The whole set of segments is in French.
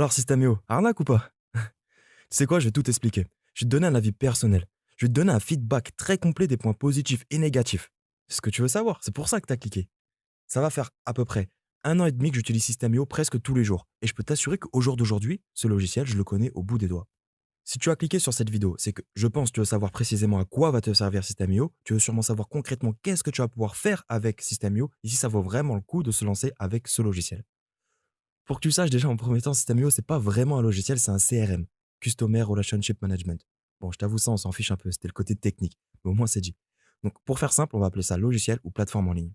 Alors, Systémio, arnaque ou pas? Tu sais quoi, je vais tout expliquer. Je vais te donner un avis personnel. Je vais te donner un feedback très complet des points positifs et négatifs. C'est ce que tu veux savoir, c'est pour ça que tu as cliqué. Ça va faire à peu près 1 an et demi que j'utilise Systémio presque tous les jours. Et je peux t'assurer qu'au jour d'aujourd'hui, ce logiciel, je le connais au bout des doigts. Si tu as cliqué sur cette vidéo, c'est que je pense que tu veux savoir précisément à quoi va te servir Systémio. Tu veux sûrement savoir concrètement qu'est-ce que tu vas pouvoir faire avec Systémio et si ça vaut vraiment le coup de se lancer avec ce logiciel. Pour que tu saches déjà en premier temps, System.io, c'est pas vraiment un logiciel, c'est un CRM, Customer Relationship Management. Bon, je t'avoue ça, on s'en fiche un peu, c'était le côté technique, mais au moins c'est dit. Donc pour faire simple, on va appeler ça logiciel ou plateforme en ligne.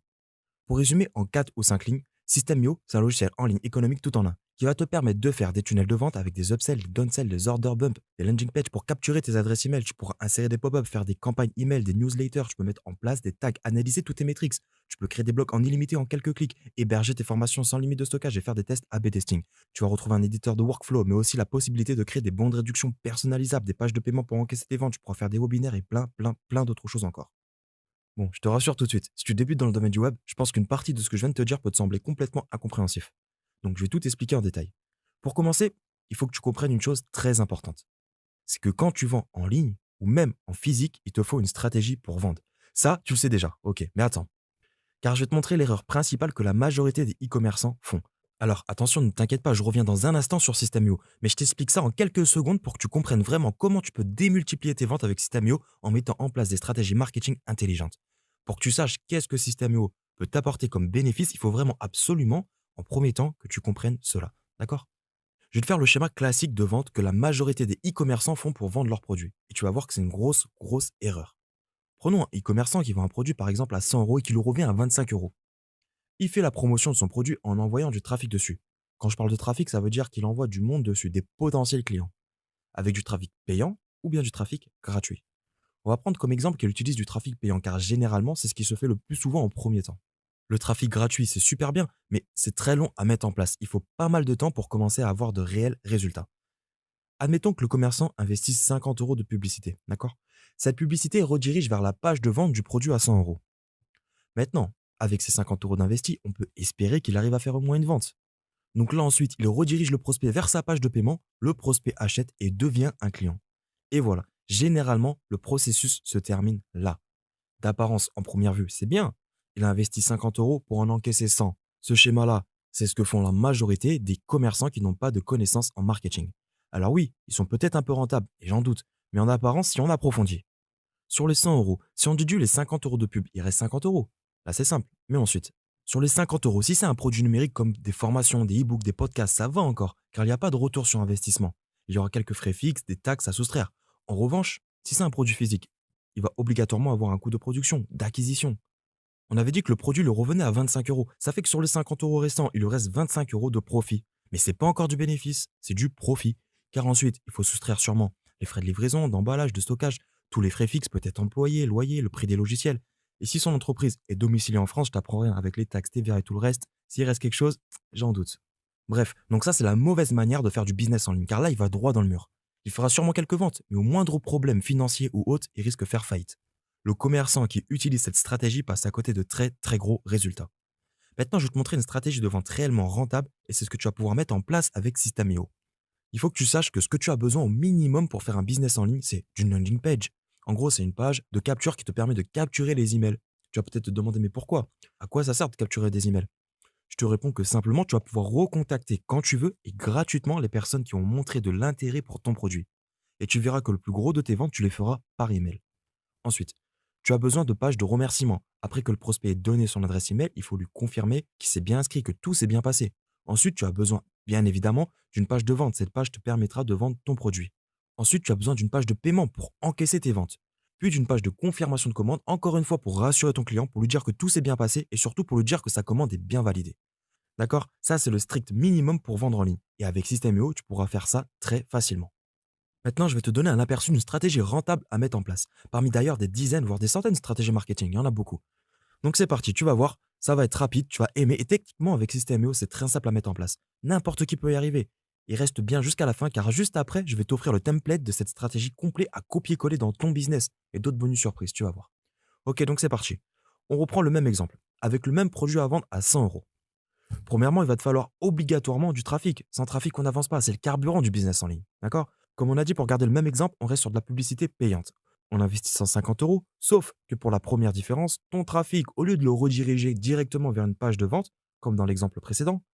Pour résumer en 4 ou 5 lignes, System.io, c'est un logiciel en ligne économique tout en un, qui va te permettre de faire des tunnels de vente avec des upsells, des downsells, des order bumps, des landing pages pour capturer tes adresses email. Tu pourras insérer des pop-ups, faire des campagnes email, des newsletters, tu peux mettre en place des tags, analyser tous tes métriques. Tu peux créer des blogs en illimité en quelques clics, héberger tes formations sans limite de stockage et faire des tests A/B testing. Tu vas retrouver un éditeur de workflow, mais aussi la possibilité de créer des bons de réduction personnalisables, des pages de paiement pour encaisser tes ventes. Tu pourras faire des webinaires et plein d'autres choses encore. Bon, je te rassure tout de suite, si tu débutes dans le domaine du web, je pense qu'une partie de ce que je viens de te dire peut te sembler complètement incompréhensif. Donc je vais tout expliquer en détail. Pour commencer, il faut que tu comprennes une chose très importante. C'est que quand tu vends en ligne ou même en physique, il te faut une stratégie pour vendre. Ça, tu le sais déjà, ok, mais attends. Car je vais te montrer l'erreur principale que la majorité des e-commerçants font. Alors attention, ne t'inquiète pas, je reviens dans un instant sur System.io, mais je t'explique ça en quelques secondes pour que tu comprennes vraiment comment tu peux démultiplier tes ventes avec System.io en mettant en place des stratégies marketing intelligentes. Pour que tu saches qu'est-ce que System.io peut t'apporter comme bénéfice, il faut vraiment absolument, en premier temps, que tu comprennes cela. D'accord? Je vais te faire le schéma classique de vente que la majorité des e-commerçants font pour vendre leurs produits. Et tu vas voir que c'est une grosse erreur. Prenons un e-commerçant qui vend un produit par exemple à 100 euros et qui le revient à 25 euros. Il fait la promotion de son produit en envoyant du trafic dessus. Quand je parle de trafic, ça veut dire qu'il envoie du monde dessus, des potentiels clients, avec du trafic payant ou bien du trafic gratuit. On va prendre comme exemple qu'il utilise du trafic payant, car généralement, c'est ce qui se fait le plus souvent en premier temps. Le trafic gratuit, c'est super bien, mais c'est très long à mettre en place. Il faut pas mal de temps pour commencer à avoir de réels résultats. Admettons que le commerçant investisse 50 euros de publicité, d'accord? Cette publicité redirige vers la page de vente du produit à 100 euros. Maintenant, avec ces 50 euros d'investis, on peut espérer qu'il arrive à faire au moins une vente. Donc là, ensuite, il redirige le prospect vers sa page de paiement, le prospect achète et devient un client. Et voilà, généralement, le processus se termine là. D'apparence, en première vue, c'est bien. Il a investi 50 euros pour en encaisser 100. Ce schéma-là, c'est ce que font la majorité des commerçants qui n'ont pas de connaissances en marketing. Alors oui, ils sont peut-être un peu rentables, et j'en doute, mais en apparence, si on approfondit. Sur les 100 euros, si on déduit les 50 euros de pub, il reste 50 euros. Là, c'est simple. Mais ensuite, sur les 50 euros, si c'est un produit numérique comme des formations, des e-books, des podcasts, ça va encore, car il n'y a pas de retour sur investissement. Il y aura quelques frais fixes, des taxes à soustraire. En revanche, si c'est un produit physique, il va obligatoirement avoir un coût de production, d'acquisition. On avait dit que le produit le revenait à 25 euros. Ça fait que sur les 50 euros restants, il lui reste 25 euros de profit. Mais c'est pas encore du bénéfice, c'est du profit. Car ensuite, il faut soustraire sûrement les frais de livraison, d'emballage, de stockage, tous les frais fixes, peut-être employés, loyer, le prix des logiciels. Et si son entreprise est domiciliée en France, je t'apprends rien avec les taxes, TVA et tout le reste. S'il reste quelque chose, j'en doute. Bref, donc ça c'est la mauvaise manière de faire du business en ligne, car là il va droit dans le mur. Il fera sûrement quelques ventes, mais au moindre problème financier ou autre, il risque de faire faillite. Le commerçant qui utilise cette stratégie passe à côté de très gros résultats. Maintenant, je vais te montrer une stratégie de vente réellement rentable et c'est ce que tu vas pouvoir mettre en place avec System.io. Il faut que tu saches que ce que tu as besoin au minimum pour faire un business en ligne, c'est d'une landing page. En gros, c'est une page de capture qui te permet de capturer les emails. Tu vas peut-être te demander, mais pourquoi? À quoi ça sert de capturer des emails? Je te réponds que simplement, tu vas pouvoir recontacter quand tu veux et gratuitement les personnes qui ont montré de l'intérêt pour ton produit. Et tu verras que le plus gros de tes ventes, tu les feras par email. Ensuite, tu as besoin de pages de remerciement. Après que le prospect ait donné son adresse email, il faut lui confirmer qu'il s'est bien inscrit, que tout s'est bien passé. Ensuite, tu as besoin, bien évidemment, d'une page de vente. Cette page te permettra de vendre ton produit. Ensuite, tu as besoin d'une page de paiement pour encaisser tes ventes. Puis d'une page de confirmation de commande, encore une fois pour rassurer ton client, pour lui dire que tout s'est bien passé et surtout pour lui dire que sa commande est bien validée. D'accord? Ça, c'est le strict minimum pour vendre en ligne. Et avec System.io, tu pourras faire ça très facilement. Maintenant, je vais te donner un aperçu d'une stratégie rentable à mettre en place. Parmi d'ailleurs des dizaines, voire des centaines de stratégies marketing, il y en a beaucoup. Donc c'est parti, tu vas voir, ça va être rapide, tu vas aimer. Et techniquement, avec System.io, c'est très simple à mettre en place. N'importe qui peut y arriver. Et reste bien jusqu'à la fin, car juste après, je vais t'offrir le template de cette stratégie complet à copier-coller dans ton business. Et d'autres bonus surprises, tu vas voir. Ok, donc c'est parti. On reprend le même exemple, avec le même produit à vendre à 100 euros. Premièrement, il va te falloir obligatoirement du trafic. Sans trafic, on n'avance pas. C'est le carburant du business en ligne. D'accord? Comme on a dit, pour garder le même exemple, on reste sur de la publicité payante. On investit 150 euros, sauf que pour la première différence, ton trafic, au lieu de le rediriger directement vers une page de vente, comme dans l'exemple précédent,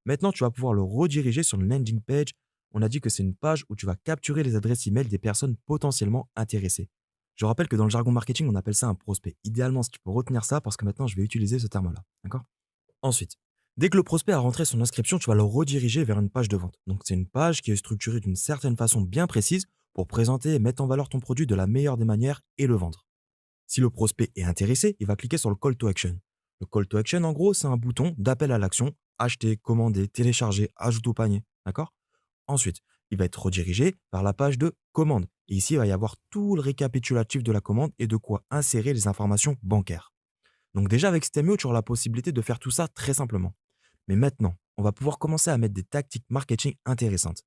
maintenant tu vas pouvoir le rediriger sur une landing page. On a dit que c'est une page où tu vas capturer les adresses email des personnes potentiellement intéressées. Je rappelle que dans le jargon marketing, on appelle ça un prospect. Idéalement, si tu peux retenir ça, parce que maintenant je vais utiliser ce terme-là. D'accord? Ensuite, dès que le prospect a rentré son inscription, tu vas le rediriger vers une page de vente. Donc, c'est une page qui est structurée d'une certaine façon bien précise pour présenter et mettre en valeur ton produit de la meilleure des manières et le vendre. Si le prospect est intéressé, il va cliquer sur le call to action. Le call to action, en gros, c'est un bouton d'appel à l'action, acheter, commander, télécharger, ajouter au panier. D'accord? Ensuite, il va être redirigé vers la page de commande. Et ici, il va y avoir tout le récapitulatif de la commande et de quoi insérer les informations bancaires. Donc déjà, avec Stemio, tu auras la possibilité de faire tout ça très simplement. Mais maintenant, on va pouvoir commencer à mettre des tactiques marketing intéressantes.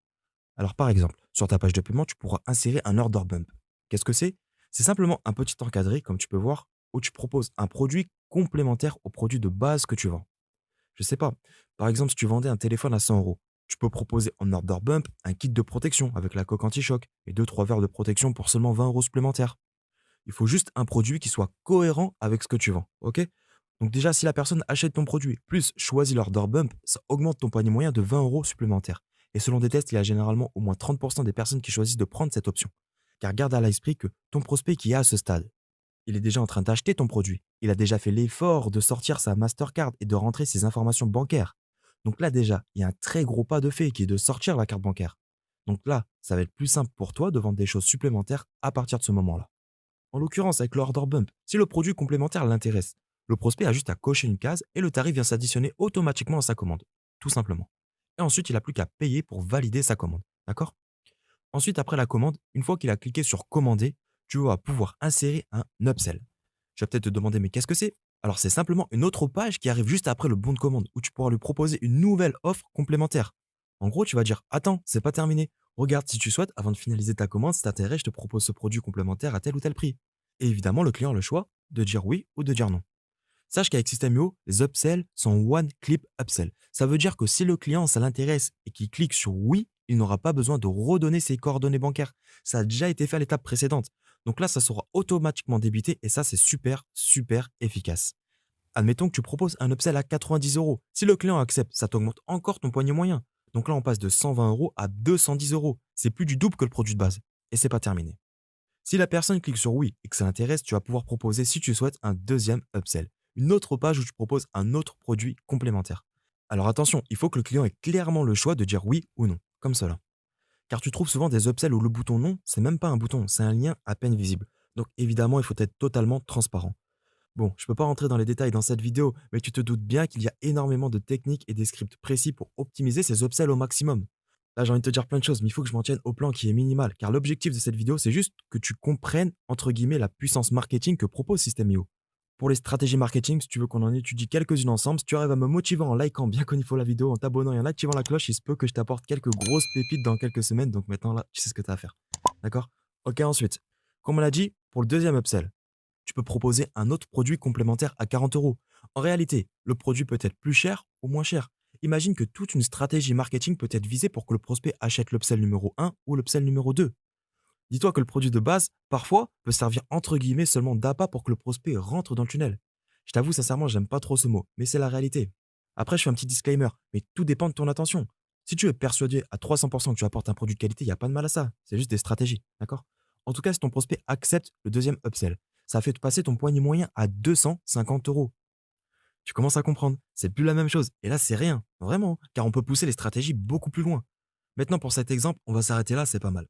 Alors par exemple, sur ta page de paiement, tu pourras insérer un order bump. Qu'est-ce que c'est? C'est simplement un petit encadré, comme tu peux voir, où tu proposes un produit complémentaire au produit de base que tu vends. Je sais pas, par exemple, si tu vendais un téléphone à 100 euros, tu peux proposer en order bump un kit de protection avec la coque anti-choc et deux-trois verres de protection pour seulement 20 euros supplémentaires. Il faut juste un produit qui soit cohérent avec ce que tu vends, ok? Donc déjà, si la personne achète ton produit, plus choisit l'order bump, ça augmente ton panier moyen de 20 euros supplémentaires. Et selon des tests, il y a généralement au moins 30% des personnes qui choisissent de prendre cette option. Car garde à l'esprit que ton prospect qui est à ce stade, il est déjà en train d'acheter ton produit. Il a déjà fait l'effort de sortir sa Mastercard et de rentrer ses informations bancaires. Donc là déjà, il y a un très gros pas de fait qui est de sortir la carte bancaire. Donc là, ça va être plus simple pour toi de vendre des choses supplémentaires à partir de ce moment-là. En l'occurrence, avec le order bump, si le produit complémentaire l'intéresse, le prospect a juste à cocher une case et le tarif vient s'additionner automatiquement à sa commande. Tout simplement. Et ensuite, il n'a plus qu'à payer pour valider sa commande. D'accord? Ensuite, après la commande, une fois qu'il a cliqué sur commander, tu vas pouvoir insérer un upsell. Tu vas peut-être te demander, mais qu'est-ce que c'est? Alors, c'est simplement une autre page qui arrive juste après le bon de commande où tu pourras lui proposer une nouvelle offre complémentaire. En gros, tu vas dire, attends, c'est pas terminé. Regarde si tu souhaites, avant de finaliser ta commande, si t'intéresse, je te propose ce produit complémentaire à tel ou tel prix. Et évidemment, le client a le choix de dire oui ou de dire non. Sache qu'avec System.io, les upsells sont one clip upsell. Ça veut dire que si le client, ça l'intéresse et qu'il clique sur oui, il n'aura pas besoin de redonner ses coordonnées bancaires. Ça a déjà été fait à l'étape précédente. Donc là, ça sera automatiquement débité et ça, c'est super, super efficace. Admettons que tu proposes un upsell à 90 euros. Si le client accepte, ça t'augmente encore ton poignet moyen. Donc là, on passe de 120 euros à 210 euros. C'est plus du double que le produit de base. Et c'est pas terminé. Si la personne clique sur oui et que ça l'intéresse, tu vas pouvoir proposer, si tu souhaites, un deuxième upsell. Une autre page où tu proposes un autre produit complémentaire. Alors attention, il faut que le client ait clairement le choix de dire oui ou non, comme cela. Car tu trouves souvent des upsells où le bouton non, c'est même pas un bouton, c'est un lien à peine visible. Donc évidemment, il faut être totalement transparent. Bon, je ne peux pas rentrer dans les détails dans cette vidéo, mais tu te doutes bien qu'il y a énormément de techniques et des scripts précis pour optimiser ces upsells au maximum. Là, j'ai envie de te dire plein de choses, mais il faut que je m'en tienne au plan qui est minimal, car l'objectif de cette vidéo, c'est juste que tu comprennes, entre guillemets, la puissance marketing que propose System.io. Pour les stratégies marketing, si tu veux qu'on en étudie quelques-unes ensemble, si tu arrives à me motiver en likant bien comme il faut la vidéo, en t'abonnant et en activant la cloche, il se peut que je t'apporte quelques grosses pépites dans quelques semaines, donc maintenant là, tu sais ce que tu as à faire. D'accord? Ok, ensuite, comme on l'a dit, pour le deuxième upsell, tu peux proposer un autre produit complémentaire à 40 euros. En réalité, le produit peut être plus cher ou moins cher. Imagine que toute une stratégie marketing peut être visée pour que le prospect achète l'upsell numéro 1 ou l'upsell numéro 2. Dis-toi que le produit de base, parfois, peut servir entre guillemets seulement d'appât pour que le prospect rentre dans le tunnel. Je t'avoue sincèrement, j'aime pas trop ce mot, mais c'est la réalité. Après, je fais un petit disclaimer, mais tout dépend de ton attention. Si tu es persuadé à 300% que tu apportes un produit de qualité, il n'y a pas de mal à ça. C'est juste des stratégies, d'accord? En tout cas, si ton prospect accepte le deuxième upsell, ça fait passer ton poignet moyen à 250 euros. Tu commences à comprendre, c'est plus la même chose. Et là, c'est rien, vraiment, car on peut pousser les stratégies beaucoup plus loin. Maintenant, pour cet exemple, on va s'arrêter là, c'est pas mal.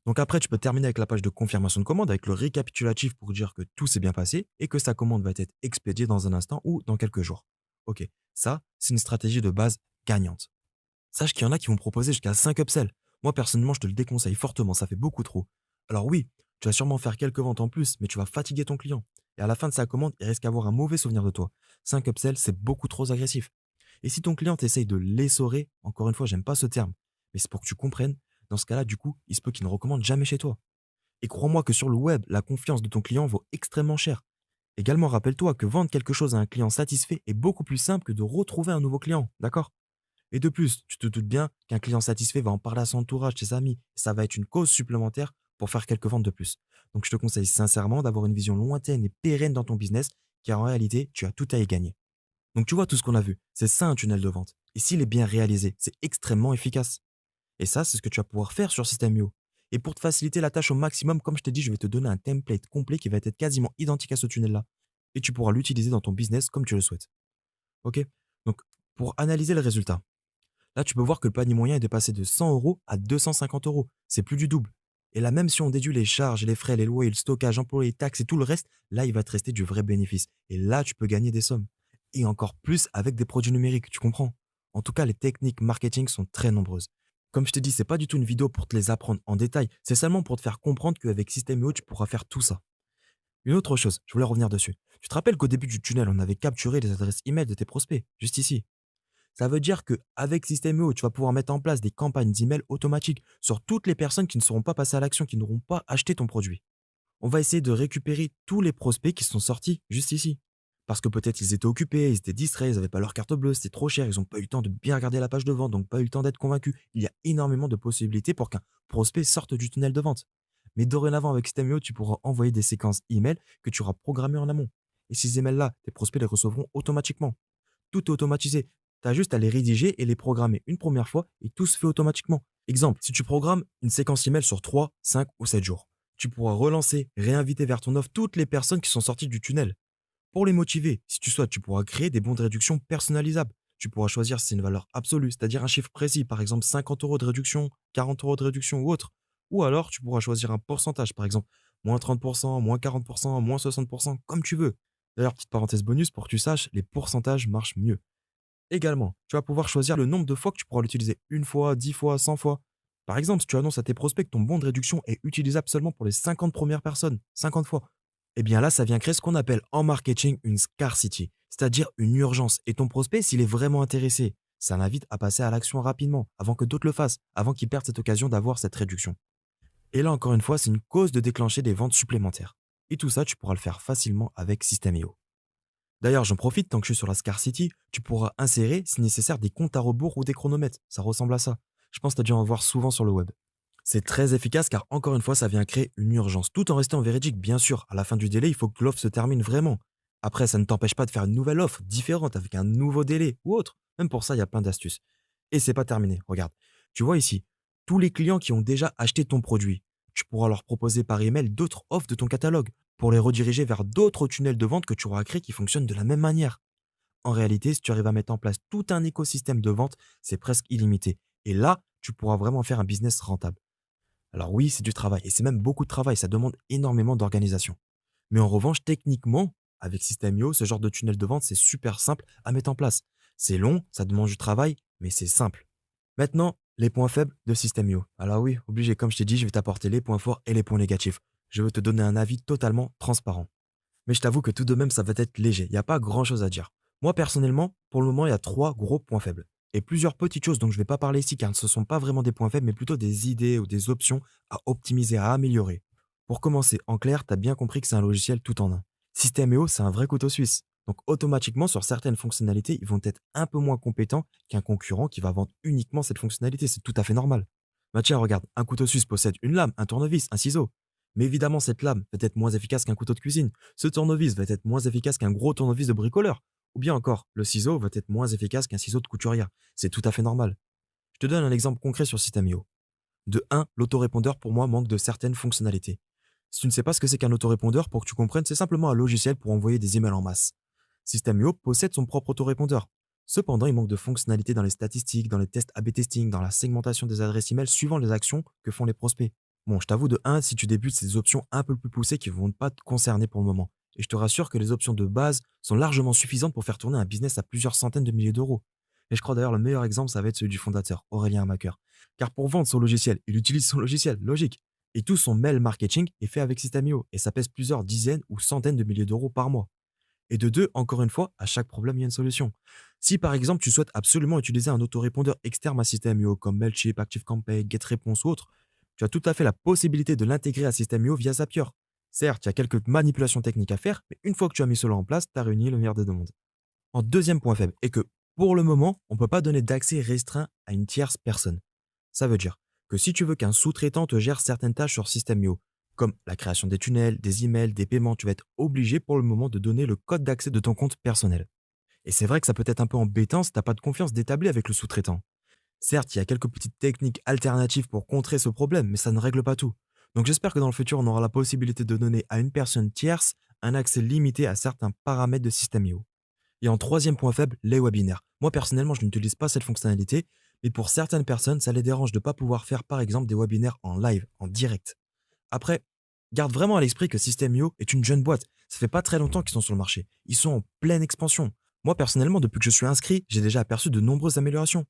Donc après, tu peux terminer avec la page de confirmation de commande, avec le récapitulatif pour dire que tout s'est bien passé et que sa commande va être expédiée dans un instant ou dans quelques jours. Ok, ça, c'est une stratégie de base gagnante. Sache qu'il y en a qui vont proposer jusqu'à 5 upsells. Moi, personnellement, je te le déconseille fortement, ça fait beaucoup trop. Alors oui, tu vas sûrement faire quelques ventes en plus, mais tu vas fatiguer ton client. Et à la fin de sa commande, il risque d'avoir un mauvais souvenir de toi. 5 upsells, c'est beaucoup trop agressif. Et si ton client t'essaye de l'essorer, encore une fois, j'aime pas ce terme, mais c'est pour que tu comprennes, dans ce cas-là, du coup, il se peut qu'il ne recommande jamais chez toi. Et crois-moi que sur le web, la confiance de ton client vaut extrêmement cher. Également, rappelle-toi que vendre quelque chose à un client satisfait est beaucoup plus simple que de retrouver un nouveau client, d'accord? Et de plus, tu te doutes bien qu'un client satisfait va en parler à son entourage, ses amis. Ça va être une cause supplémentaire pour faire quelques ventes de plus. Donc, je te conseille sincèrement d'avoir une vision lointaine et pérenne dans ton business, car en réalité, tu as tout à y gagner. Donc, tu vois tout ce qu'on a vu. C'est ça un tunnel de vente. Et s'il est bien réalisé, c'est extrêmement efficace. Et ça, c'est ce que tu vas pouvoir faire sur System.io. Et pour te faciliter la tâche au maximum, comme je t'ai dit, je vais te donner un template complet qui va être quasiment identique à ce tunnel-là. Et tu pourras l'utiliser dans ton business comme tu le souhaites. OK? Donc, pour analyser le résultat, là, tu peux voir que le panier moyen est de passer de 100 euros à 250 euros. C'est plus du double. Et là, même si on déduit les charges, les frais, les loyers, le stockage, employés, taxes et tout le reste, là, il va te rester du vrai bénéfice. Et là, tu peux gagner des sommes. Et encore plus avec des produits numériques, tu comprends? En tout cas, les techniques marketing sont très nombreuses. Comme je te dis, c'est pas du tout une vidéo pour te les apprendre en détail. C'est seulement pour te faire comprendre qu'avec System.io, tu pourras faire tout ça. Une autre chose, je voulais revenir dessus. Tu te rappelles qu'au début du tunnel, on avait capturé les adresses email de tes prospects, juste ici. Ça veut dire qu'avec System.io, tu vas pouvoir mettre en place des campagnes d'email automatiques sur toutes les personnes qui ne seront pas passées à l'action, qui n'auront pas acheté ton produit. On va essayer de récupérer tous les prospects qui sont sortis juste ici. Parce que peut-être ils étaient occupés, ils étaient distraits, ils n'avaient pas leur carte bleue, c'était trop cher, ils n'ont pas eu le temps de bien regarder la page de vente, donc pas eu le temps d'être convaincus. Il y a énormément de possibilités pour qu'un prospect sorte du tunnel de vente. Mais dorénavant, avec System.io, tu pourras envoyer des séquences email que tu auras programmées en amont. Et ces emails-là, tes prospects les recevront automatiquement. Tout est automatisé. Tu as juste à les rédiger et les programmer une première fois et tout se fait automatiquement. Exemple, si tu programmes une séquence email sur 3, 5 ou 7 jours, tu pourras relancer, réinviter vers ton offre toutes les personnes qui sont sorties du tunnel. Pour les motiver, si tu souhaites, tu pourras créer des bons de réduction personnalisables. Tu pourras choisir si c'est une valeur absolue, c'est-à-dire un chiffre précis, par exemple 50 euros de réduction, 40 euros de réduction ou autre. Ou alors, tu pourras choisir un pourcentage, par exemple moins 30%, moins 40%, moins 60%, comme tu veux. D'ailleurs, petite parenthèse bonus pour que tu saches, les pourcentages marchent mieux. Également, tu vas pouvoir choisir le nombre de fois que tu pourras l'utiliser. Une fois, 10 fois, 100 fois. Par exemple, si tu annonces à tes prospects que ton bon de réduction est utilisable seulement pour les 50 premières personnes, 50 fois, eh bien là, ça vient créer ce qu'on appelle en marketing une scarcity, c'est-à-dire une urgence. Et ton prospect, s'il est vraiment intéressé, ça l'invite à passer à l'action rapidement, avant que d'autres le fassent, avant qu'il perde cette occasion d'avoir cette réduction. Et là, encore une fois, c'est une cause de déclencher des ventes supplémentaires. Et tout ça, tu pourras le faire facilement avec System.io. D'ailleurs, j'en profite tant que je suis sur la Scarcity, tu pourras insérer, si nécessaire, des comptes à rebours ou des chronomètres. Ça ressemble à ça. Je pense que tu as dû en voir souvent sur le web. C'est très efficace car encore une fois, ça vient créer une urgence, tout en restant véridique, bien sûr. À la fin du délai, il faut que l'offre se termine vraiment. Après, ça ne t'empêche pas de faire une nouvelle offre différente avec un nouveau délai ou autre. Même pour ça, il y a plein d'astuces. Et c'est pas terminé. Regarde. Tu vois ici, tous les clients qui ont déjà acheté ton produit, tu pourras leur proposer par email d'autres offres de ton catalogue pour les rediriger vers d'autres tunnels de vente que tu auras créés qui fonctionnent de la même manière. En réalité, si tu arrives à mettre en place tout un écosystème de vente, c'est presque illimité. Et là, tu pourras vraiment faire un business rentable. Alors oui, c'est du travail, et c'est même beaucoup de travail, ça demande énormément d'organisation. Mais en revanche, techniquement, avec System.io, ce genre de tunnel de vente, c'est super simple à mettre en place. C'est long, ça demande du travail, mais c'est simple. Maintenant, les points faibles de System.io. Alors oui, obligé, comme je t'ai dit, je vais t'apporter les points forts et les points négatifs. Je veux te donner un avis totalement transparent. Mais je t'avoue que tout de même, ça va être léger. Il n'y a pas grand-chose à dire. Moi, personnellement, pour le moment, il y a trois gros points faibles. Et plusieurs petites choses dont je ne vais pas parler ici, car ce ne sont pas vraiment des points faibles, mais plutôt des idées ou des options à optimiser, à améliorer. Pour commencer, en clair, tu as bien compris que c'est un logiciel tout en un. System.io, c'est un vrai couteau suisse. Donc automatiquement, sur certaines fonctionnalités, ils vont être un peu moins compétents qu'un concurrent qui va vendre uniquement cette fonctionnalité. C'est tout à fait normal. Bah tiens, regarde, un couteau suisse possède une lame, un tournevis, un ciseau. Mais évidemment, cette lame va être moins efficace qu'un couteau de cuisine. Ce tournevis va être moins efficace qu'un gros tournevis de bricoleur. Ou bien encore, le ciseau va être moins efficace qu'un ciseau de couturière. C'est tout à fait normal. Je te donne un exemple concret sur System.io. De 1, l'autorépondeur pour moi manque de certaines fonctionnalités. Si tu ne sais pas ce que c'est qu'un autorépondeur, pour que tu comprennes, c'est simplement un logiciel pour envoyer des emails en masse. System.io possède son propre autorépondeur. Cependant, il manque de fonctionnalités dans les statistiques, dans les tests A/B testing, dans la segmentation des adresses email suivant les actions que font les prospects. Bon, je t'avoue de 1, si tu débutes, c'est des options un peu plus poussées qui ne vont pas te concerner pour le moment. Et je te rassure que les options de base sont largement suffisantes pour faire tourner un business à plusieurs centaines de milliers d'euros. Et je crois d'ailleurs le meilleur exemple, ça va être celui du fondateur, Aurélien Amaker. Car pour vendre son logiciel, il utilise son logiciel, logique. Et tout son mail marketing est fait avec System.io. Et ça pèse plusieurs dizaines ou centaines de milliers d'euros par mois. Et de 2, encore une fois, à chaque problème, il y a une solution. Si par exemple, tu souhaites absolument utiliser un autorépondeur externe à System.io comme Mailchimp, ActiveCampaign, GetResponse ou autre, tu as tout à fait la possibilité de l'intégrer à System.io via Zapier. Certes, il y a quelques manipulations techniques à faire, mais une fois que tu as mis cela en place, tu as réuni le meilleur des deux mondes. En deuxième point faible, est que pour le moment, on ne peut pas donner d'accès restreint à une tierce personne. Ça veut dire que si tu veux qu'un sous-traitant te gère certaines tâches sur System.io, comme la création des tunnels, des emails, des paiements, tu vas être obligé pour le moment de donner le code d'accès de ton compte personnel. Et c'est vrai que ça peut être un peu embêtant si tu n'as pas de confiance d'établi avec le sous-traitant. Certes, il y a quelques petites techniques alternatives pour contrer ce problème, mais ça ne règle pas tout. Donc j'espère que dans le futur, on aura la possibilité de donner à une personne tierce un accès limité à certains paramètres de System.io. Et en troisième point faible, les webinaires. Moi, personnellement, je n'utilise pas cette fonctionnalité, mais pour certaines personnes, ça les dérange de ne pas pouvoir faire, par exemple, des webinaires en live, en direct. Après, garde vraiment à l'esprit que System.io est une jeune boîte. Ça fait pas très longtemps qu'ils sont sur le marché. Ils sont en pleine expansion. Moi, personnellement, depuis que je suis inscrit, j'ai déjà aperçu de nombreuses améliorations.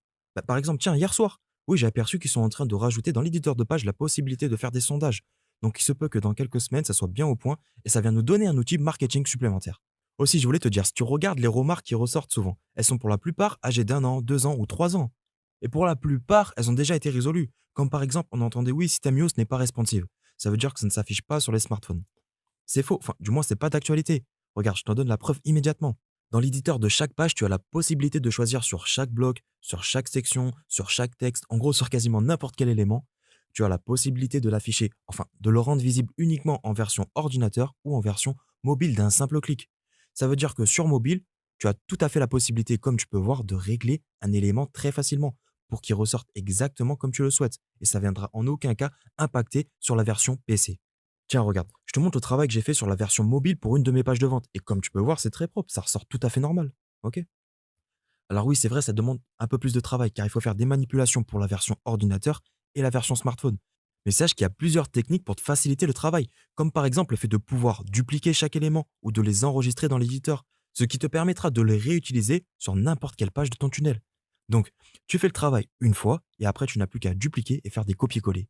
Par exemple, tiens, hier soir, oui, j'ai aperçu qu'ils sont en train de rajouter dans l'éditeur de page la possibilité de faire des sondages. Donc, il se peut que dans quelques semaines, ça soit bien au point et ça vient nous donner un outil marketing supplémentaire. Aussi, je voulais te dire, si tu regardes les remarques qui ressortent souvent, elles sont pour la plupart âgées d'un an, 2 ans ou 3 ans. Et pour la plupart, elles ont déjà été résolues. Comme par exemple, on entendait oui, System.io ce n'est pas responsive. Ça veut dire que ça ne s'affiche pas sur les smartphones. C'est faux, enfin, du moins, c'est pas d'actualité. Regarde, je t'en donne la preuve immédiatement. Dans l'éditeur de chaque page, tu as la possibilité de choisir sur chaque bloc, sur chaque section, sur chaque texte, en gros sur quasiment n'importe quel élément. Tu as la possibilité de l'afficher, enfin de le rendre visible uniquement en version ordinateur ou en version mobile d'un simple clic. Ça veut dire que sur mobile, tu as tout à fait la possibilité, comme tu peux voir, de régler un élément très facilement pour qu'il ressorte exactement comme tu le souhaites. Et ça viendra en aucun cas impacter sur la version PC. Tiens, regarde, je te montre le travail que j'ai fait sur la version mobile pour une de mes pages de vente. Et comme tu peux voir, c'est très propre, ça ressort tout à fait normal. Ok. Alors oui, c'est vrai, ça demande un peu plus de travail car il faut faire des manipulations pour la version ordinateur et la version smartphone. Mais sache qu'il y a plusieurs techniques pour te faciliter le travail, comme par exemple le fait de pouvoir dupliquer chaque élément ou de les enregistrer dans l'éditeur, ce qui te permettra de les réutiliser sur n'importe quelle page de ton tunnel. Donc, tu fais le travail une fois et après tu n'as plus qu'à dupliquer et faire des copier-coller.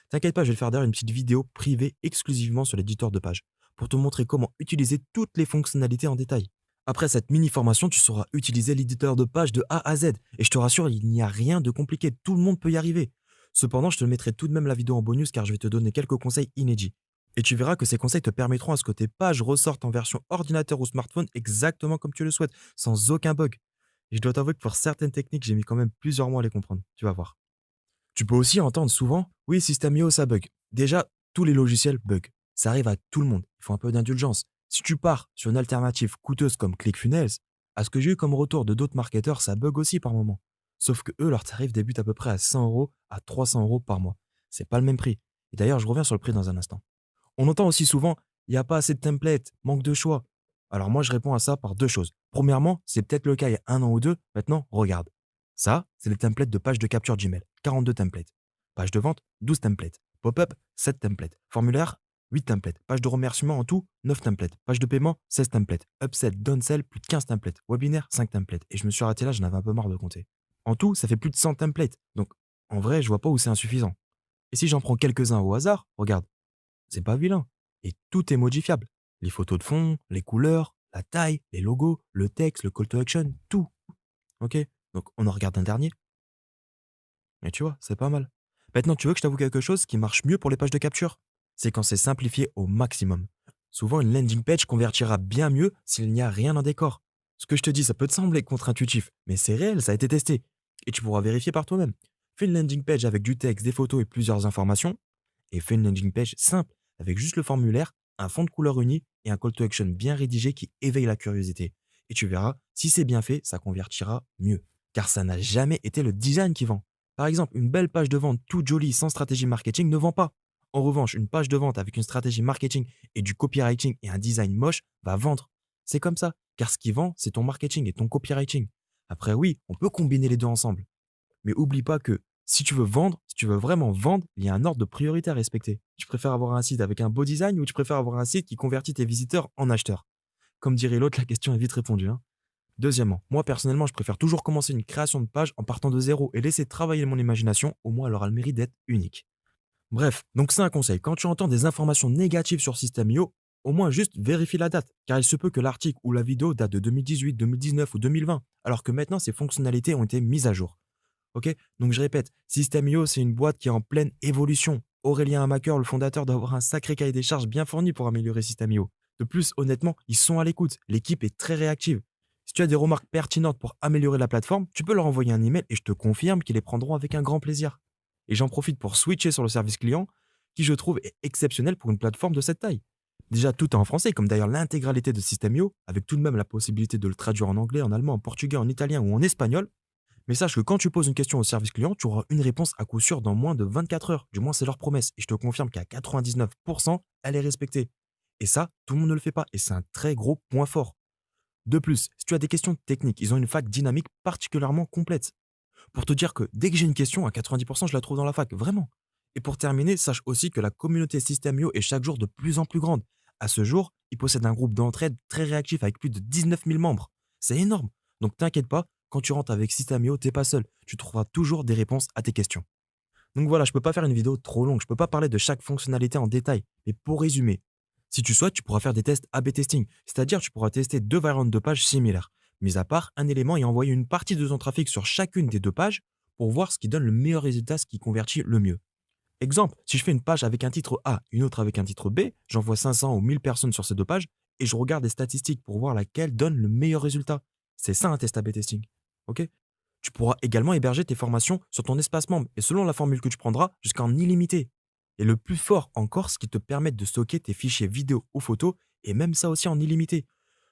T'inquiète pas, je vais te faire d'ailleurs une petite vidéo privée exclusivement sur l'éditeur de page pour te montrer comment utiliser toutes les fonctionnalités en détail. Après cette mini formation, tu sauras utiliser l'éditeur de page de A à Z et je te rassure, il n'y a rien de compliqué, tout le monde peut y arriver. Cependant, je te mettrai tout de même la vidéo en bonus car je vais te donner quelques conseils inédits. Et tu verras que ces conseils te permettront à ce que tes pages ressortent en version ordinateur ou smartphone exactement comme tu le souhaites, sans aucun bug. Et je dois t'avouer que pour certaines techniques, j'ai mis quand même plusieurs mois à les comprendre. Tu vas voir. Tu peux aussi entendre souvent, oui, System.io, ça bug. Déjà, tous les logiciels bug. Ça arrive à tout le monde. Il faut un peu d'indulgence. Si tu pars sur une alternative coûteuse comme ClickFunnels, à ce que j'ai eu comme retour de d'autres marketeurs, ça bug aussi par moment. Sauf que eux, leur tarif débute à peu près à 100 euros à 300 euros par mois. C'est pas le même prix. Et d'ailleurs, je reviens sur le prix dans un instant. On entend aussi souvent, il n'y a pas assez de templates, manque de choix. Alors moi, je réponds à ça par deux choses. Premièrement, c'est peut-être le cas il y a un an ou deux. Maintenant, regarde. Ça, c'est les templates de page de capture Gmail. 42 templates. Page de vente, 12 templates. Pop-up, 7 templates. Formulaire, 8 templates. Page de remerciement en tout, 9 templates. Page de paiement, 16 templates. Upsell, downsell, plus de 15 templates. Webinaire, 5 templates. Et je me suis arrêté là, j'en avais un peu marre de compter. En tout, ça fait plus de 100 templates. Donc, en vrai, je vois pas où c'est insuffisant. Et si j'en prends quelques-uns au hasard, regarde, c'est pas vilain. Et tout est modifiable. Les photos de fond, les couleurs, la taille, les logos, le texte, le call to action, tout. Ok. Donc on en regarde un dernier. Et tu vois, c'est pas mal. Maintenant, tu veux que je t'avoue quelque chose qui marche mieux pour les pages de capture? C'est quand c'est simplifié au maximum. Souvent, une landing page convertira bien mieux s'il n'y a rien en décor. Ce que je te dis, ça peut te sembler contre-intuitif, mais c'est réel, ça a été testé. Et tu pourras vérifier par toi-même. Fais une landing page avec du texte, des photos et plusieurs informations, et fais une landing page simple, avec juste le formulaire, un fond de couleur uni et un call to action bien rédigé qui éveille la curiosité. Et tu verras, si c'est bien fait, ça convertira mieux. Car ça n'a jamais été le design qui vend. Par exemple, une belle page de vente toute jolie sans stratégie marketing ne vend pas. En revanche, une page de vente avec une stratégie marketing et du copywriting et un design moche va vendre. C'est comme ça, car ce qui vend, c'est ton marketing et ton copywriting. Après oui, on peut combiner les deux ensemble. Mais oublie pas que si tu veux vendre, si tu veux vraiment vendre, il y a un ordre de priorité à respecter. Tu préfères avoir un site avec un beau design ou tu préfères avoir un site qui convertit tes visiteurs en acheteurs? Comme dirait l'autre, la question est vite répondue, hein. Deuxièmement, moi personnellement, je préfère toujours commencer une création de page en partant de zéro et laisser travailler mon imagination, au moins elle aura le mérite d'être unique. Bref, donc c'est un conseil. Quand tu entends des informations négatives sur System.io, au moins juste vérifie la date, car il se peut que l'article ou la vidéo date de 2018, 2019 ou 2020, alors que maintenant ces fonctionnalités ont été mises à jour. Ok. Donc je répète, System.io, c'est une boîte qui est en pleine évolution. Aurélien Hamaker, le fondateur, doit avoir un sacré cahier des charges bien fourni pour améliorer System.io. De plus, honnêtement, ils sont à l'écoute. L'équipe est très réactive. Si tu as des remarques pertinentes pour améliorer la plateforme, tu peux leur envoyer un email et je te confirme qu'ils les prendront avec un grand plaisir. Et j'en profite pour switcher sur le service client, qui je trouve est exceptionnel pour une plateforme de cette taille. Déjà, tout est en français, comme d'ailleurs l'intégralité de System.io, avec tout de même la possibilité de le traduire en anglais, en allemand, en portugais, en italien ou en espagnol. Mais sache que quand tu poses une question au service client, tu auras une réponse à coup sûr dans moins de 24 heures. Du moins, c'est leur promesse. Et je te confirme qu'à 99%, elle est respectée. Et ça, tout le monde ne le fait pas. Et c'est un très gros point fort. De plus, si tu as des questions techniques, ils ont une fac dynamique particulièrement complète. Pour te dire que dès que j'ai une question, à 90%, je la trouve dans la fac. Vraiment. Et pour terminer, sache aussi que la communauté System.io est chaque jour de plus en plus grande. À ce jour, ils possèdent un groupe d'entraide très réactif avec plus de 19 000 membres. C'est énorme. Donc t'inquiète pas, quand tu rentres avec System.io, t'es pas seul. Tu trouveras toujours des réponses à tes questions. Donc voilà, je peux pas faire une vidéo trop longue, je peux pas parler de chaque fonctionnalité en détail. Mais pour résumer, si tu souhaites, tu pourras faire des tests A/B testing, c'est-à-dire tu pourras tester deux variantes de pages similaires, mis à part un élément et envoyer une partie de ton trafic sur chacune des deux pages pour voir ce qui donne le meilleur résultat, ce qui convertit le mieux. Exemple, si je fais une page avec un titre A, une autre avec un titre B, j'envoie 500 ou 1000 personnes sur ces deux pages et je regarde les statistiques pour voir laquelle donne le meilleur résultat. C'est ça un test A/B testing. Ok? Tu pourras également héberger tes formations sur ton espace membre et selon la formule que tu prendras, jusqu'en illimité. Et le plus fort encore, ce qui te permet de stocker tes fichiers vidéo ou photos et même ça aussi en illimité.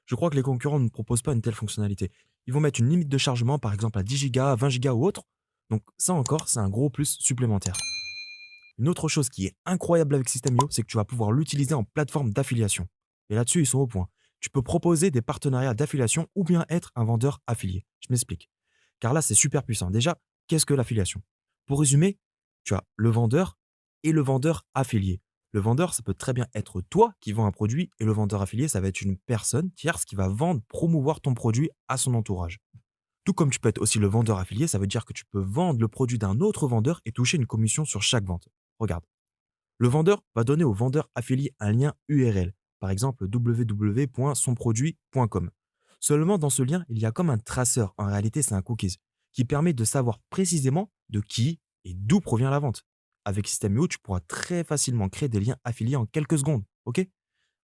Je crois que les concurrents ne proposent pas une telle fonctionnalité. Ils vont mettre une limite de chargement, par exemple à 10 Go, 20 Go ou autre. Donc ça encore, c'est un gros plus supplémentaire. Une autre chose qui est incroyable avec System.io, c'est que tu vas pouvoir l'utiliser en plateforme d'affiliation. Et là-dessus, ils sont au point. Tu peux proposer des partenariats d'affiliation ou bien être un vendeur affilié. Je m'explique. Car là, c'est super puissant. Déjà, qu'est-ce que l'affiliation? Pour résumer, tu as le vendeur et le vendeur affilié. Le vendeur, ça peut très bien être toi qui vends un produit et le vendeur affilié, ça va être une personne tierce qui va vendre, promouvoir ton produit à son entourage. Tout comme tu peux être aussi le vendeur affilié, ça veut dire que tu peux vendre le produit d'un autre vendeur et toucher une commission sur chaque vente. Regarde, le vendeur va donner au vendeur affilié un lien URL, par exemple www.sonproduit.com. Seulement dans ce lien, il y a comme un traceur, en réalité c'est un cookies, qui permet de savoir précisément de qui et d'où provient la vente. Avec System.io, tu pourras très facilement créer des liens affiliés en quelques secondes. Ok?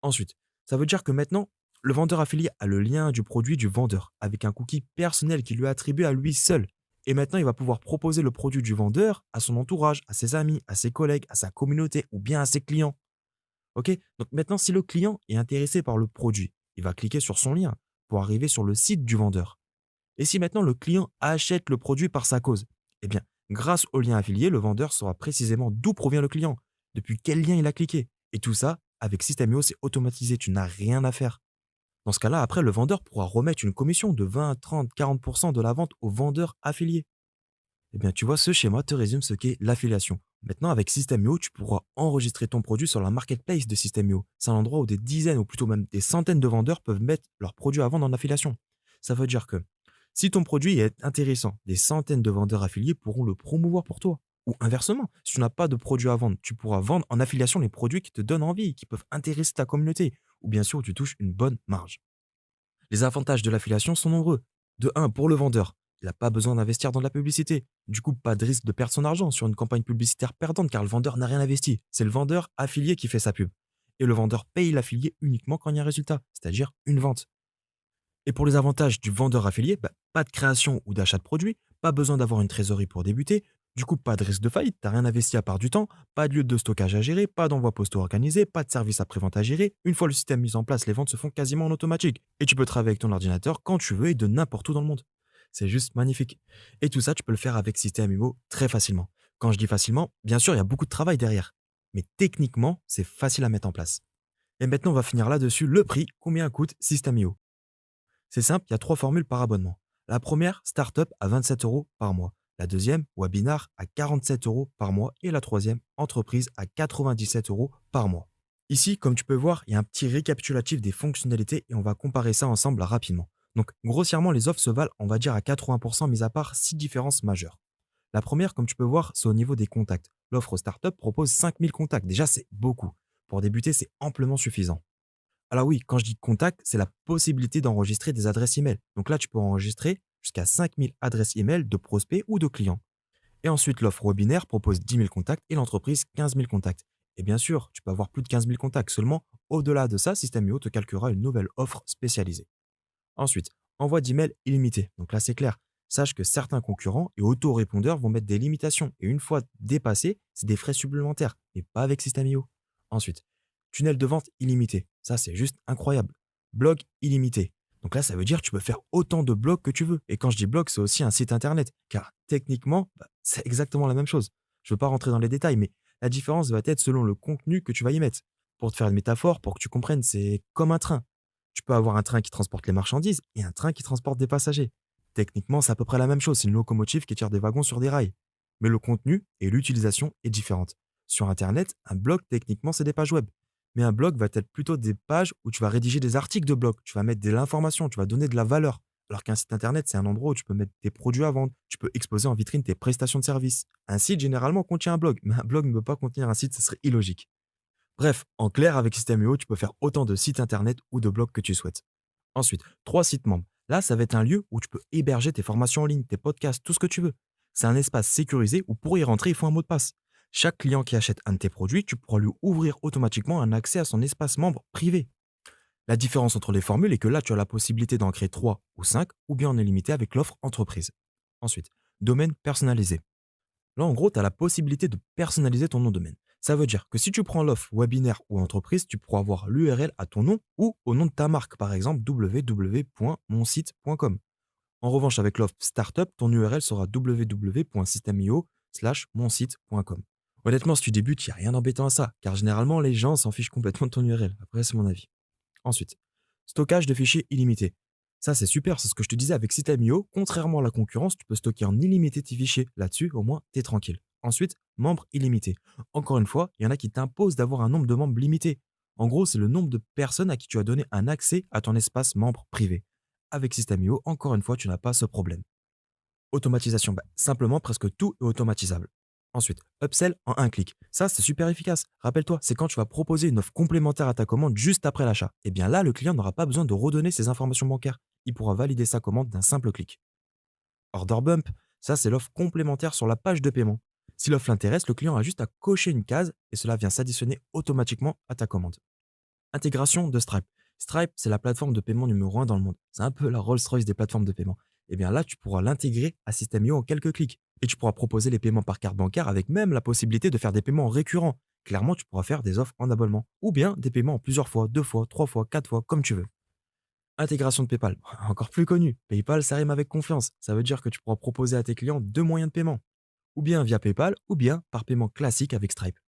Ensuite, ça veut dire que maintenant, le vendeur affilié a le lien du produit du vendeur, avec un cookie personnel qui lui est attribué à lui seul. Et maintenant, il va pouvoir proposer le produit du vendeur à son entourage, à ses amis, à ses collègues, à sa communauté ou bien à ses clients. Ok? Donc maintenant, si le client est intéressé par le produit, il va cliquer sur son lien pour arriver sur le site du vendeur. Et si maintenant le client achète le produit par sa cause, eh bien, grâce au lien affilié, le vendeur saura précisément d'où provient le client, depuis quel lien il a cliqué. Et tout ça, avec System.io, c'est automatisé, tu n'as rien à faire. Dans ce cas-là, après, le vendeur pourra remettre une commission de 20, 30, 40% de la vente au vendeur affilié. Eh bien, tu vois, ce schéma te résume ce qu'est l'affiliation. Maintenant, avec System.io, tu pourras enregistrer ton produit sur la marketplace de System.io. C'est un endroit où des dizaines ou plutôt même des centaines de vendeurs peuvent mettre leurs produits à vendre en affiliation. Ça veut dire que si ton produit est intéressant, des centaines de vendeurs affiliés pourront le promouvoir pour toi. Ou inversement, si tu n'as pas de produit à vendre, tu pourras vendre en affiliation les produits qui te donnent envie, qui peuvent intéresser ta communauté, ou bien sûr, tu touches une bonne marge. Les avantages de l'affiliation sont nombreux. De un, pour le vendeur, il n'a pas besoin d'investir dans de la publicité. Du coup, pas de risque de perdre son argent sur une campagne publicitaire perdante car le vendeur n'a rien investi. C'est le vendeur affilié qui fait sa pub. Et le vendeur paye l'affilié uniquement quand il y a un résultat, c'est-à-dire une vente. Et pour les avantages du vendeur affilié, pas de création ou d'achat de produits, pas besoin d'avoir une trésorerie pour débuter, du coup pas de risque de faillite, t'as rien investi à part du temps, pas de lieu de stockage à gérer, pas d'envoi postaux organisé, pas de service après-vente à gérer. Une fois le système mis en place, les ventes se font quasiment en automatique. Et tu peux travailler avec ton ordinateur quand tu veux et de n'importe où dans le monde. C'est juste magnifique. Et tout ça, tu peux le faire avec System.io très facilement. Quand je dis facilement, bien sûr, il y a beaucoup de travail derrière. Mais techniquement, c'est facile à mettre en place. Et maintenant, on va finir là-dessus. Le prix, combien coûte System.io? C'est simple, il y a trois formules par abonnement. La première, Startup à 27 euros par mois. La deuxième, Webinar à 47 euros par mois. Et la troisième, Entreprise à 97 euros par mois. Ici, comme tu peux voir, il y a un petit récapitulatif des fonctionnalités et on va comparer ça ensemble rapidement. Donc, grossièrement, les offres se valent, on va dire, à 80%, mis à part 6 différences majeures. La première, comme tu peux voir, c'est au niveau des contacts. L'offre Startup propose 5000 contacts. Déjà, c'est beaucoup. Pour débuter, c'est amplement suffisant. Alors oui, quand je dis contact, c'est la possibilité d'enregistrer des adresses email. Donc là, tu peux enregistrer jusqu'à 5000 adresses email de prospects ou de clients. Et ensuite, l'offre webinaire propose 10 000 contacts et l'entreprise 15 000 contacts. Et bien sûr, tu peux avoir plus de 15 000 contacts. Seulement, au-delà de ça, System.io te calculera une nouvelle offre spécialisée. Ensuite, envoi d'email illimité. Donc là, c'est clair. Sache que certains concurrents et autorépondeurs vont mettre des limitations. Et une fois dépassés, c'est des frais supplémentaires, mais pas avec System.io. Ensuite, tunnel de vente illimité. Ça, c'est juste incroyable. Blog illimité. Donc là, ça veut dire que tu peux faire autant de blogs que tu veux. Et quand je dis blog, c'est aussi un site internet. Car techniquement, c'est exactement la même chose. Je ne veux pas rentrer dans les détails, mais la différence va être selon le contenu que tu vas y mettre. Pour te faire une métaphore, pour que tu comprennes, c'est comme un train. Tu peux avoir un train qui transporte les marchandises et un train qui transporte des passagers. Techniquement, c'est à peu près la même chose. C'est une locomotive qui tire des wagons sur des rails. Mais le contenu et l'utilisation est différente. Sur Internet, un blog, techniquement, c'est des pages web. Mais un blog va être plutôt des pages où tu vas rédiger des articles de blog. Tu vas mettre de l'information, tu vas donner de la valeur. Alors qu'un site Internet, c'est un endroit où tu peux mettre tes produits à vendre. Tu peux exposer en vitrine tes prestations de service. Un site, généralement, contient un blog. Mais un blog ne peut pas contenir un site, ce serait illogique. Bref, en clair, avec System.io, tu peux faire autant de sites internet ou de blogs que tu souhaites. Ensuite, 3 sites membres. Là, ça va être un lieu où tu peux héberger tes formations en ligne, tes podcasts, tout ce que tu veux. C'est un espace sécurisé où pour y rentrer, il faut un mot de passe. Chaque client qui achète un de tes produits, tu pourras lui ouvrir automatiquement un accès à son espace membre privé. La différence entre les formules est que là, tu as la possibilité d'en créer 3 ou 5 ou bien en est limité avec l'offre entreprise. Ensuite, domaine personnalisé. Là, en gros, tu as la possibilité de personnaliser ton nom de domaine. Ça veut dire que si tu prends l'offre webinaire ou entreprise, tu pourras avoir l'URL à ton nom ou au nom de ta marque, par exemple www.monsite.com. En revanche, avec l'offre startup, ton URL sera www.systemio/monsite.com. Honnêtement, si tu débutes, il n'y a rien d'embêtant à ça, car généralement, les gens s'en fichent complètement de ton URL. Après, c'est mon avis. Ensuite, stockage de fichiers illimité. Ça, c'est super, c'est ce que je te disais avec System.io. Contrairement à la concurrence, tu peux stocker en illimité tes fichiers. Là-dessus, au moins, tu es tranquille. Ensuite, membres illimités. Encore une fois, il y en a qui t'imposent d'avoir un nombre de membres limité. En gros, c'est le nombre de personnes à qui tu as donné un accès à ton espace membre privé. Avec System.io, encore une fois, tu n'as pas ce problème. Automatisation, simplement presque tout est automatisable. Ensuite, upsell en un clic. Ça, c'est super efficace. Rappelle-toi, c'est quand tu vas proposer une offre complémentaire à ta commande juste après l'achat. Et bien là, le client n'aura pas besoin de redonner ses informations bancaires. Il pourra valider sa commande d'un simple clic. Order bump, ça, c'est l'offre complémentaire sur la page de paiement. Si l'offre l'intéresse, le client a juste à cocher une case et cela vient s'additionner automatiquement à ta commande. Intégration de Stripe. Stripe, c'est la plateforme de paiement numéro 1 dans le monde. C'est un peu la Rolls-Royce des plateformes de paiement. Et bien là, tu pourras l'intégrer à System.io en quelques clics. Et tu pourras proposer les paiements par carte bancaire avec même la possibilité de faire des paiements récurrents. Clairement, tu pourras faire des offres en abonnement. Ou bien des paiements en plusieurs fois, 2 fois, 3 fois, 4 fois, comme tu veux. Intégration de PayPal. Encore plus connu. PayPal, ça rime avec confiance. Ça veut dire que tu pourras proposer à tes clients 2 moyens de paiement. Ou bien via PayPal, ou bien par paiement classique avec Stripe.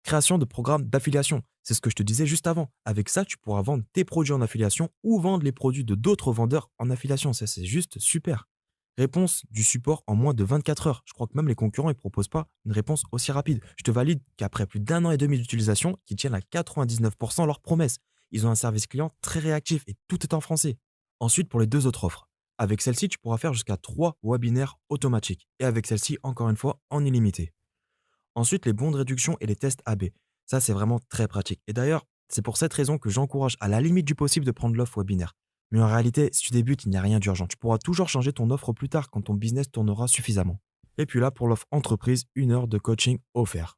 Création de programmes d'affiliation. C'est ce que je te disais juste avant. Avec ça, tu pourras vendre tes produits en affiliation ou vendre les produits de d'autres vendeurs en affiliation. Ça, c'est juste super. Réponse du support en moins de 24 heures. Je crois que même les concurrents ne proposent pas une réponse aussi rapide. Je te valide qu'après plus d'un an et demi d'utilisation, qu'ils tiennent à 99% leurs promesses. Ils ont un service client très réactif et tout est en français. Ensuite, pour les 2 autres offres. Avec celle-ci, tu pourras faire jusqu'à 3 webinaires automatiques. Et avec celle-ci, encore une fois, en illimité. Ensuite, les bons de réduction et les tests AB. Ça, c'est vraiment très pratique. Et d'ailleurs, c'est pour cette raison que j'encourage à la limite du possible de prendre l'offre webinaire. Mais en réalité, si tu débutes, il n'y a rien d'urgent. Tu pourras toujours changer ton offre plus tard quand ton business tournera suffisamment. Et puis là, pour l'offre entreprise, 1 heure de coaching offert.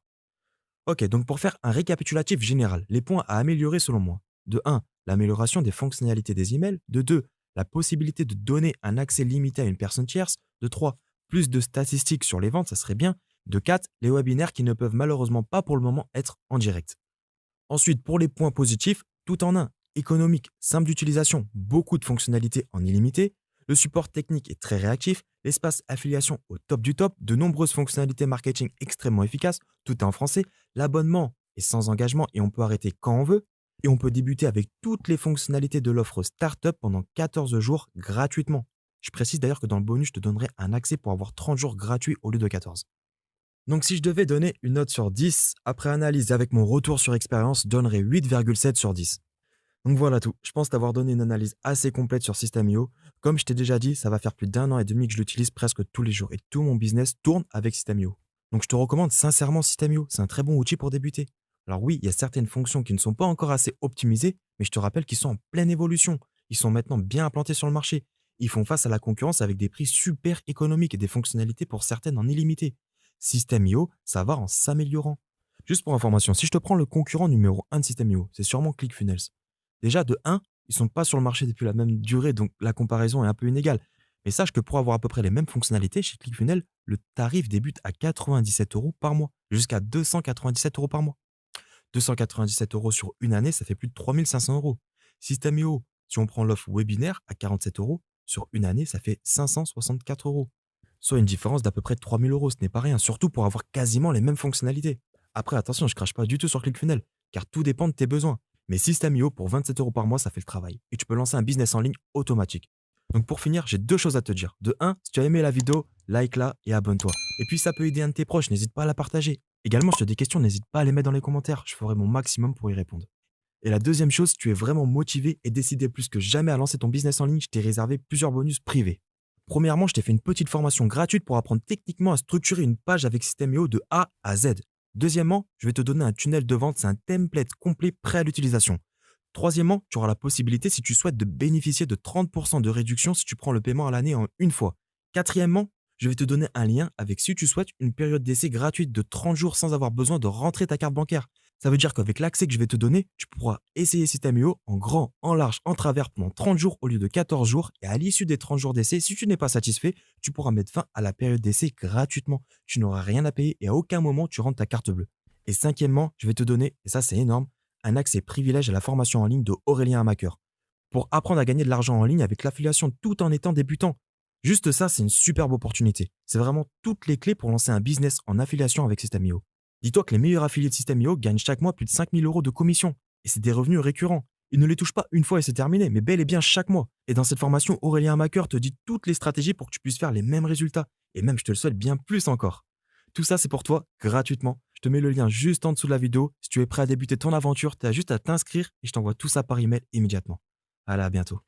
Ok, donc pour faire un récapitulatif général, les points à améliorer selon moi. De 1, l'amélioration des fonctionnalités des emails. De 2, la possibilité de donner un accès limité à une personne tierce. De 3, plus de statistiques sur les ventes, ça serait bien. De 4, les webinaires qui ne peuvent malheureusement pas pour le moment être en direct. Ensuite, pour les points positifs, tout en un, économique, simple d'utilisation, beaucoup de fonctionnalités en illimité, le support technique est très réactif, l'espace affiliation au top du top, de nombreuses fonctionnalités marketing extrêmement efficaces, tout est en français, l'abonnement est sans engagement et on peut arrêter quand on veut, et on peut débuter avec toutes les fonctionnalités de l'offre Startup pendant 14 jours gratuitement. Je précise d'ailleurs que dans le bonus, je te donnerai un accès pour avoir 30 jours gratuits au lieu de 14. Donc si je devais donner une note sur 10, après analyse avec mon retour sur expérience, je donnerais 8,7 sur 10. Donc voilà tout. Je pense t'avoir donné une analyse assez complète sur System.io. Comme je t'ai déjà dit, ça va faire plus d'un an et demi que je l'utilise presque tous les jours et tout mon business tourne avec System.io. Donc je te recommande sincèrement System.io. C'est un très bon outil pour débuter. Alors oui, il y a certaines fonctions qui ne sont pas encore assez optimisées, mais je te rappelle qu'ils sont en pleine évolution. Ils sont maintenant bien implantés sur le marché. Ils font face à la concurrence avec des prix super économiques et des fonctionnalités pour certaines en illimité. System.io, ça va en s'améliorant. Juste pour information, si je te prends le concurrent numéro un de System.io, c'est sûrement ClickFunnels. Déjà, de un, ils sont pas sur le marché depuis la même durée, donc la comparaison est un peu inégale. Mais sache que pour avoir à peu près les mêmes fonctionnalités, chez ClickFunnels, le tarif débute à 97 euros par mois, jusqu'à 297 euros par mois. 297 euros sur une année, ça fait plus de 3500 euros. System.io, si on prend l'offre webinaire à 47 euros, sur une année, ça fait 564 euros. Soit une différence d'à peu près 3000 euros, ce n'est pas rien, surtout pour avoir quasiment les mêmes fonctionnalités. Après, attention, je crache pas du tout sur ClickFunnels, car tout dépend de tes besoins. Mais System.io, pour 27 euros par mois, ça fait le travail. Et tu peux lancer un business en ligne automatique. Donc pour finir, j'ai deux choses à te dire. De un, si tu as aimé la vidéo, like-la et abonne-toi. Et puis ça peut aider un de tes proches, n'hésite pas à la partager. Également, si tu as des questions, n'hésite pas à les mettre dans les commentaires, je ferai mon maximum pour y répondre. Et la deuxième chose, si tu es vraiment motivé et décidé plus que jamais à lancer ton business en ligne, je t'ai réservé plusieurs bonus privés. Premièrement, je t'ai fait une petite formation gratuite pour apprendre techniquement à structurer une page avec System.io de A à Z. Deuxièmement, je vais te donner un tunnel de vente, c'est un template complet prêt à l'utilisation. Troisièmement, tu auras la possibilité, si tu souhaites, de bénéficier de 30% de réduction si tu prends le paiement à l'année en une fois. Quatrièmement, je vais te donner un lien avec, si tu souhaites, une période d'essai gratuite de 30 jours sans avoir besoin de rentrer ta carte bancaire. Ça veut dire qu'avec l'accès que je vais te donner, tu pourras essayer System.io en grand, en large, en travers pendant 30 jours au lieu de 14 jours. Et à l'issue des 30 jours d'essai, si tu n'es pas satisfait, tu pourras mettre fin à la période d'essai gratuitement. Tu n'auras rien à payer et à aucun moment tu rentres ta carte bleue. Et cinquièmement, je vais te donner, et ça c'est énorme, un accès privilège à la formation en ligne de Aurélien Hamaker pour apprendre à gagner de l'argent en ligne avec l'affiliation tout en étant débutant. Juste ça, c'est une superbe opportunité. C'est vraiment toutes les clés pour lancer un business en affiliation avec System.io. Dis-toi que les meilleurs affiliés de System.io gagnent chaque mois plus de 5000 euros de commission. Et c'est des revenus récurrents. Ils ne les touchent pas une fois et c'est terminé, mais bel et bien chaque mois. Et dans cette formation, Aurélien Hamaker te dit toutes les stratégies pour que tu puisses faire les mêmes résultats. Et même, je te le souhaite, bien plus encore. Tout ça, c'est pour toi, gratuitement. Je te mets le lien juste en dessous de la vidéo. Si tu es prêt à débuter ton aventure, tu as juste à t'inscrire et je t'envoie tout ça par email immédiatement. Allez, à bientôt.